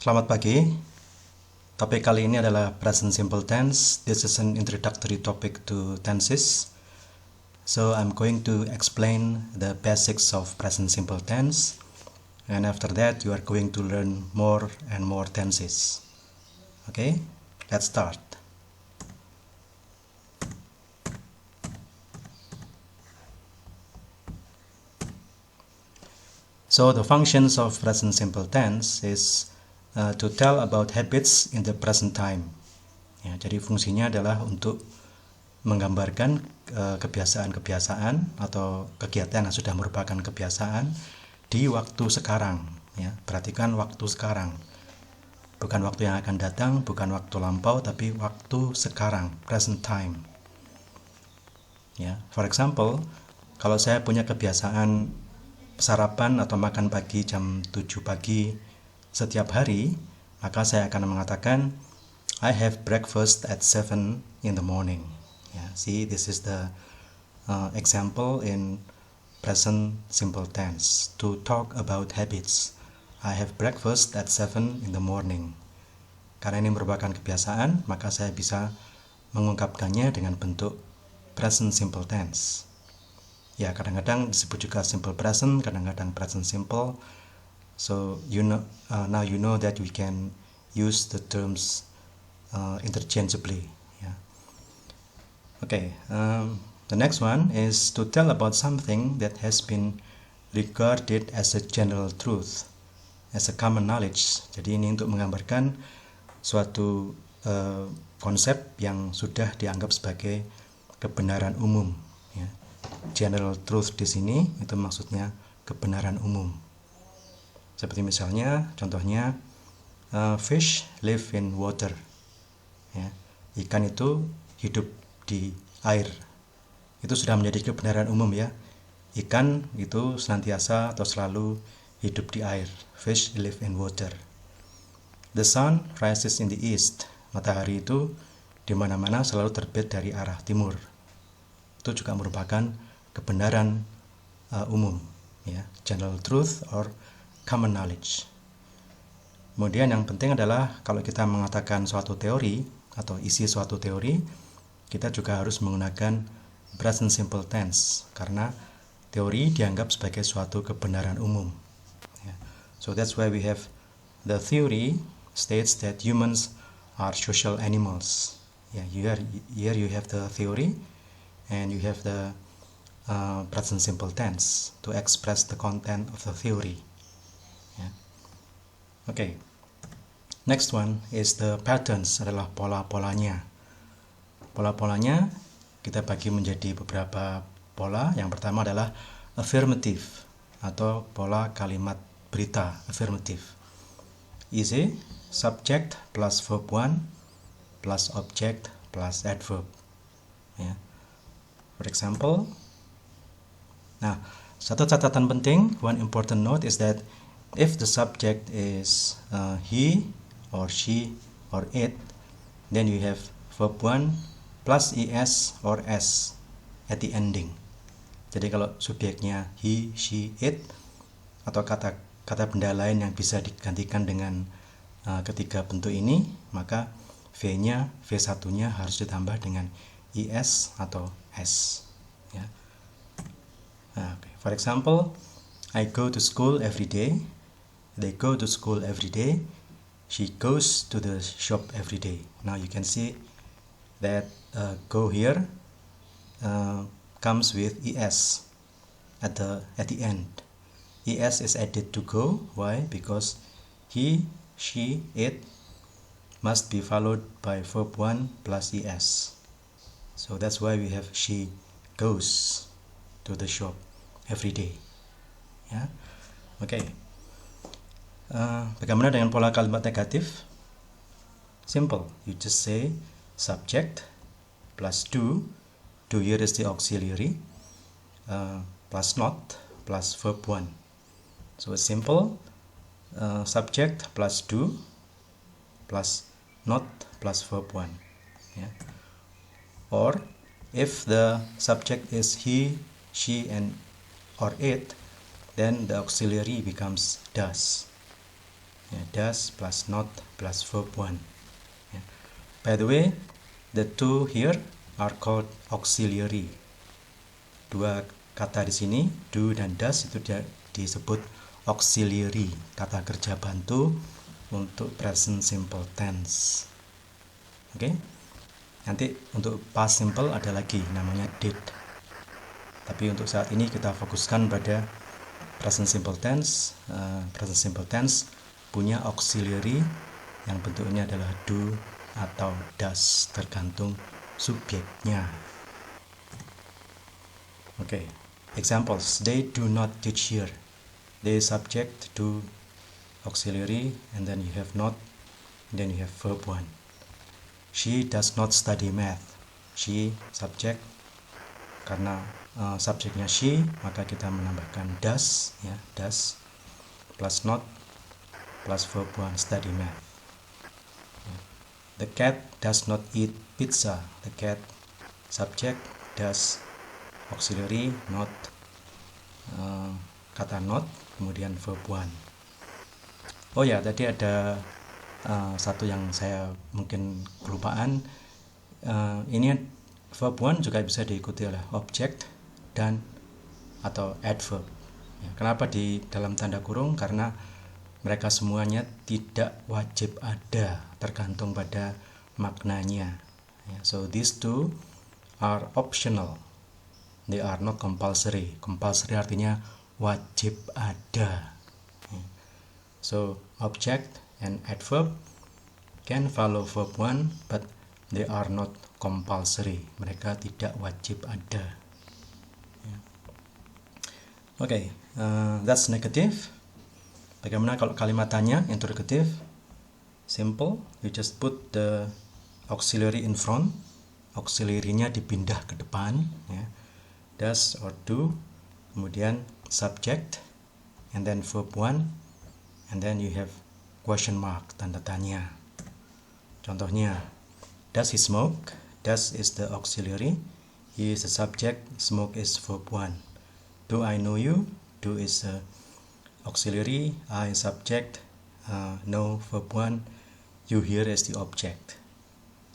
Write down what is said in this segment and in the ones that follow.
Selamat pagi. Topik kali ini adalah present simple tense. This is an introductory topic to tenses. So I'm going to explain the basics of present simple tense, and after that you are going to learn more and more tenses. Okay, let's start. So the functions of present simple tense is to tell about habits in the present time. Ya, jadi fungsinya adalah untuk menggambarkan kebiasaan-kebiasaan atau kegiatan yang sudah merupakan kebiasaan di waktu sekarang. Ya, perhatikan waktu sekarang, bukan waktu yang akan datang, bukan waktu lampau, tapi waktu sekarang, present time. Ya, for example, kalau saya punya kebiasaan sarapan atau makan pagi jam 7 pagi setiap hari, maka saya akan mengatakan I have breakfast at 7 in the morning. See, this is the example in present simple tense to talk about habits. I have breakfast at 7 in the morning. Karena ini merupakan kebiasaan, maka saya bisa mengungkapkannya dengan bentuk present simple tense. Ya, kadang-kadang disebut juga simple present, kadang-kadang present simple. So now you know that we can use the terms interchangeably. Okay, the next one is to tell about something that has been regarded as a general truth, as a common knowledge. Jadi ini untuk menggambarkan suatu konsep yang sudah dianggap sebagai kebenaran umum. Ya. General truth di sini itu maksudnya kebenaran umum. Seperti misalnya, contohnya, fish live in water. Ya. Ikan itu hidup di air. Itu sudah menjadi kebenaran umum ya. Ikan itu senantiasa atau selalu hidup di air. Fish live in water. The sun rises in the east. Matahari itu di mana-mana selalu terbit dari arah timur. Itu juga merupakan kebenaran umum ya, general truth or common knowledge. Kemudian yang penting adalah kalau kita mengatakan suatu teori atau isi suatu teori, kita juga harus menggunakan present simple tense karena teori dianggap sebagai suatu kebenaran umum. So that's why we have the theory states that humans are social animals. Here you have the theory and you have the present simple tense to express the content of the theory. Okay. Next one is the patterns, adalah pola-polanya. Pola-polanya kita bagi menjadi beberapa pola. Yang pertama adalah affirmative atau pola kalimat berita, affirmative. Easy, subject plus verb 1 plus object plus adverb. Ya. For example, nah, satu catatan penting, one important note is that if the subject is he or she or it, then you have verb 1 plus es or s at the ending. Jadi kalau subjeknya he, she, it atau kata benda lain yang bisa digantikan dengan ketiga bentuk ini, maka v-nya, v1-nya harus ditambah dengan es atau s. Ya. Okay. For example, I go to school every day. They go to school every day. She goes to the shop every day. Now you can see that go here comes with es at the end. Es is added to go. Why? Because he, she, it must be followed by verb 1 plus es. So that's why we have she goes to the shop every day. Ya, okay. Bagaimana dengan pola kalimat negatif? Simple. You just say subject plus do here is the auxiliary, plus not plus verb 1. So it's simple. Subject plus do plus not plus verb 1. Yeah. Or if the subject is he, she, or it, then the auxiliary becomes does. ya, does plus not plus verb 1. Ya. By the way, the two here are called auxiliary. Dua kata di sini, do dan does, itu disebut auxiliary, kata kerja bantu untuk present simple tense. Oke. Nanti untuk past simple ada lagi namanya did. Tapi untuk saat ini kita fokuskan pada present simple tense. Present simple tense punya auxiliary yang bentuknya adalah do atau does, tergantung subjeknya. Okay, examples. They do not teach here. They subject to auxiliary, and then you have not, and then you have verb 1. She does not study math. She subject, karena subjeknya she, maka kita menambahkan does, ya, does plus not plus verb 1, study math. The cat does not eat pizza. The cat subject, does auxiliary, not, kata not, kemudian verb 1. Oh ya, tadi ada satu yang saya mungkin kelupaan. Ini verb 1 juga bisa diikuti oleh object dan atau adverb. Ya, kenapa di dalam tanda kurung? Karena mereka semuanya tidak wajib ada, tergantung pada maknanya. Ya, so these two are optional. They are not compulsory. Compulsory artinya wajib ada. Ya. So object and adverb can follow verb 1, but they are not compulsory. Mereka tidak wajib ada. Ya. Okay, that's negative. Bagaimana kalau kalimat tanya, interrogative? Simple, you just put the auxiliary in front. Auxiliary-nya dipindah ke depan, ya. Does or do, kemudian subject, and then verb 1, and then you have question mark, tanda tanya. Contohnya, does he smoke? Does is the auxiliary, he is the subject, smoke is verb 1. Do I know you? Do is the auxiliary, I subject, know verb 1, you here is the object.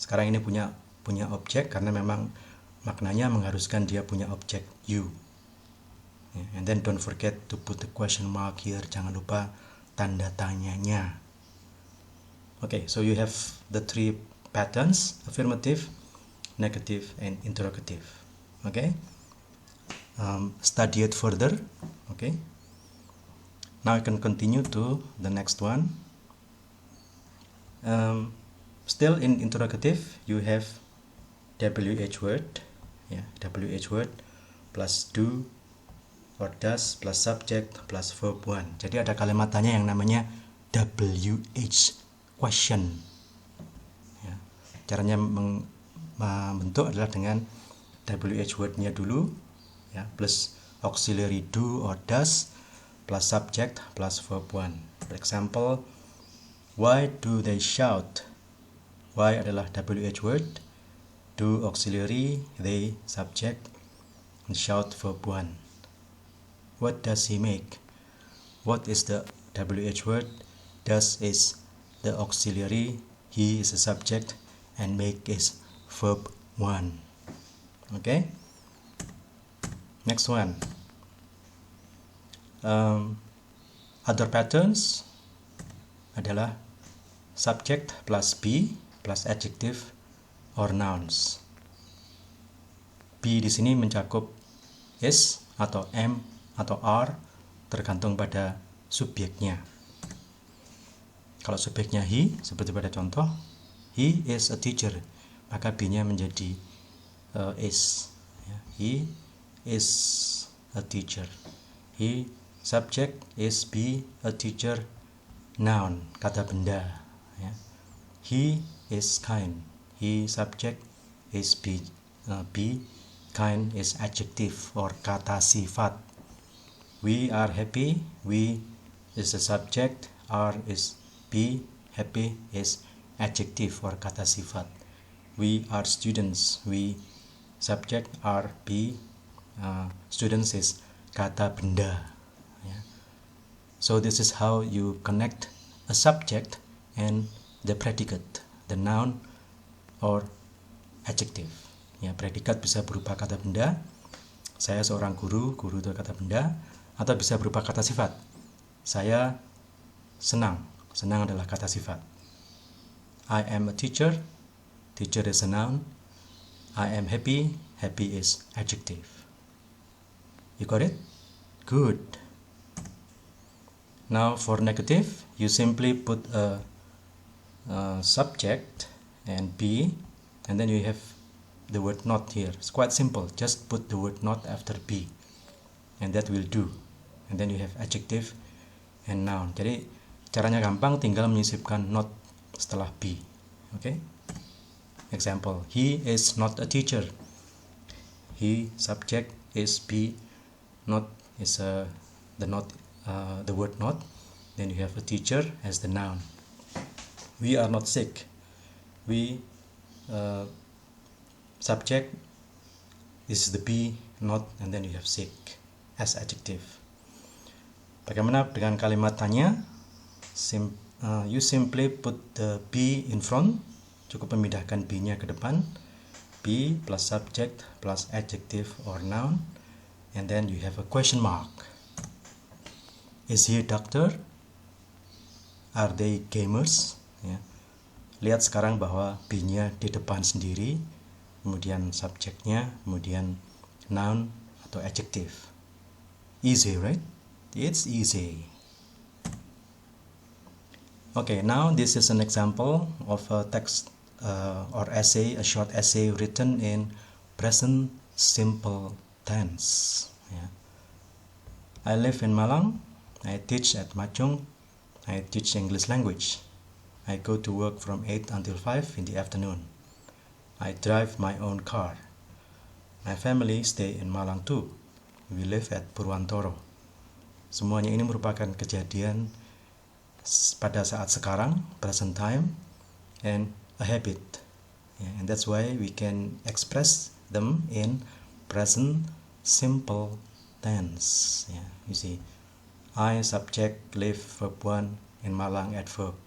Sekarang ini punya objek karena memang maknanya mengharuskan dia punya objek you. And then don't forget to put the question mark here, jangan lupa tanda tanyanya. Okay, so you have the three patterns: affirmative, negative, and interrogative. Okay, study it further. Okay. Now I can continue to the next one. Still in interrogative, you have WH word, yeah, WH word plus do or does plus subject plus verb 1. Jadi ada kalimat tanya yang namanya WH, question. Ya, caranya membentuk adalah dengan WH word-nya dulu, ya, plus auxiliary do or does plus subject plus verb 1. For example, why do they shout? Why adalah WH word, do auxiliary, they subject, and shout verb 1. What does he make? What is the WH word, does is the auxiliary, he is the subject, and make is verb 1. Okay? Next one. Other patterns adalah subject plus be plus adjective or nouns. Be di sini mencakup is atau am atau are, tergantung pada subjeknya. Kalau subjeknya he, seperti pada contoh, he is a teacher, maka be-nya menjadi is. He is a teacher. He subject is be a teacher, noun, kata benda. Ya. He is kind. He subject is be kind is adjective or kata sifat. We are happy. We is the subject. Are is be. Happy is adjective or kata sifat. We are students. We subject are be. Students is kata benda. So this is how you connect a subject and the predicate, the noun or adjective. Ya, predikat bisa berupa kata benda. Saya seorang guru, guru itu kata benda, atau bisa berupa kata sifat. Saya senang, senang adalah kata sifat. I am a teacher, teacher is a noun. I am happy, happy is adjective. You got it? Good. Now for negative, you simply put a subject and be, and then you have the word not here. It's quite simple, just put the word not after be, and that will do. And then you have adjective and noun. Jadi caranya gampang, tinggal menyisipkan not setelah be. Okay? Example, he is not a teacher. He subject is be, not is the not the word not. Then you have a teacher as the noun. We are not sick. We subject, this is the be, not, and then you have sick as adjective. Bagaimana dengan kalimat tanya? You simply put the be in front. Cukup memindahkan be-nya ke depan. Be plus subject plus adjective or noun, and then you have a question mark. Is he a doctor? Are they gamers? Ya. Lihat sekarang bahwa be-nya di depan sendiri, kemudian subjeknya, kemudian noun atau adjective. Easy, right? It's easy. Okay, now this is an example of a text or essay, a short essay written in present simple tense. Yeah. I live in Malang. I teach at Machung. I teach English language. I go to work from 8 until 5 in the afternoon. I drive my own car. My family stay in Malang too. We live at Purwantoro. Semuanya ini merupakan kejadian pada saat sekarang, present time, and a habit. Yeah, and that's why we can express them in present simple tense. Yeah, you see, I subject, live, verb 1, in Malang at verb,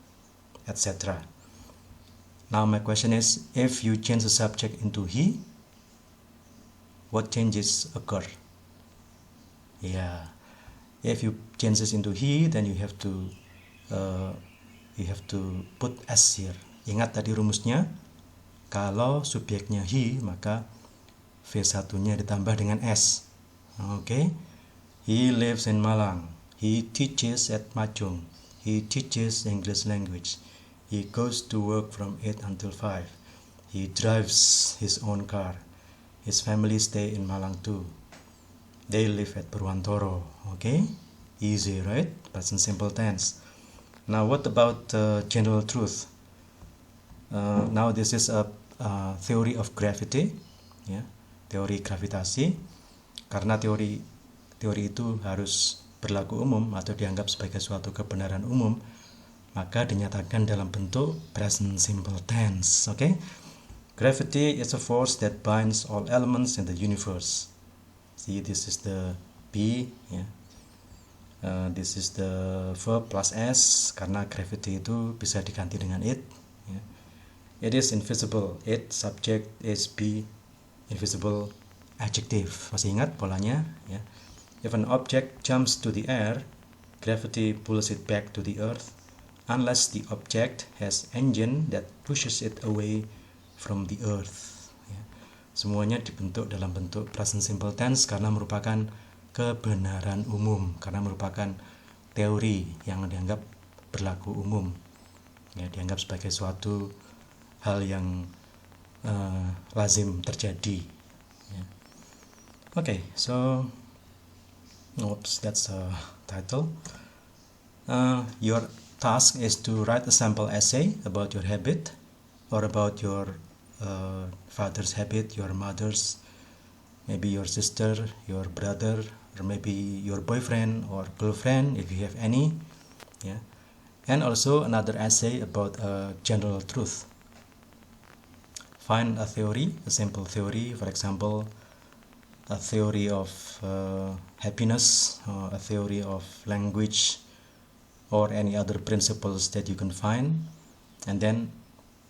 etc. Now my question is, if you change the subject into he, what changes occur? Yeah, if you change this into he, then you have to put s here. Ingat tadi rumusnya, kalau subjeknya he, maka V1-nya ditambah dengan s. Okay, he lives in Malang. He teaches at Machung. He teaches English language. He goes to work from 8 until 5. He drives his own car. His family stay in Malang too. They live at Purwantoro. Okay, easy, right? Present simple tense. Now what about general truth? Now this is a theory of gravity, ya, teori gravitasi. Karena teori itu harus berlaku umum atau dianggap sebagai suatu kebenaran umum, maka dinyatakan dalam bentuk present simple tense. Okay? Gravity is a force that binds all elements in the universe. See, this is the be, ya. This is the verb plus s, karena gravity itu bisa diganti dengan it. Ya. It is invisible. It subject is be, invisible adjective. Masih ingat polanya? Ya. If an object jumps to the air, gravity pulls it back to the earth, unless the object has engine that pushes it away from the earth. Ya. Semuanya dibentuk dalam bentuk present simple tense karena merupakan kebenaran umum, karena merupakan teori yang dianggap berlaku umum, ya, dianggap sebagai suatu hal yang lazim terjadi. Ya. Okay, so oops, that's a title. Your task is to write a sample essay about your habit, or about your father's habit, your mother's, maybe your sister, your brother, or maybe your boyfriend or girlfriend if you have any. Yeah. And also another essay about a general truth. Find a theory, a simple theory, for example, a theory of happiness, or a theory of language, or any other principles that you can find, and then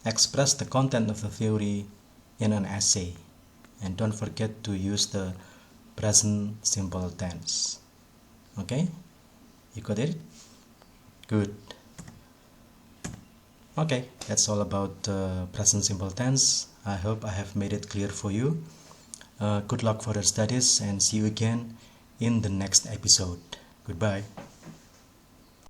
express the content of the theory in an essay. And don't forget to use the present simple tense. Okay? You got it? Good. Okay, that's all about present simple tense. I hope I have made it clear for you. Good luck for your studies and see you again in the next episode. Goodbye.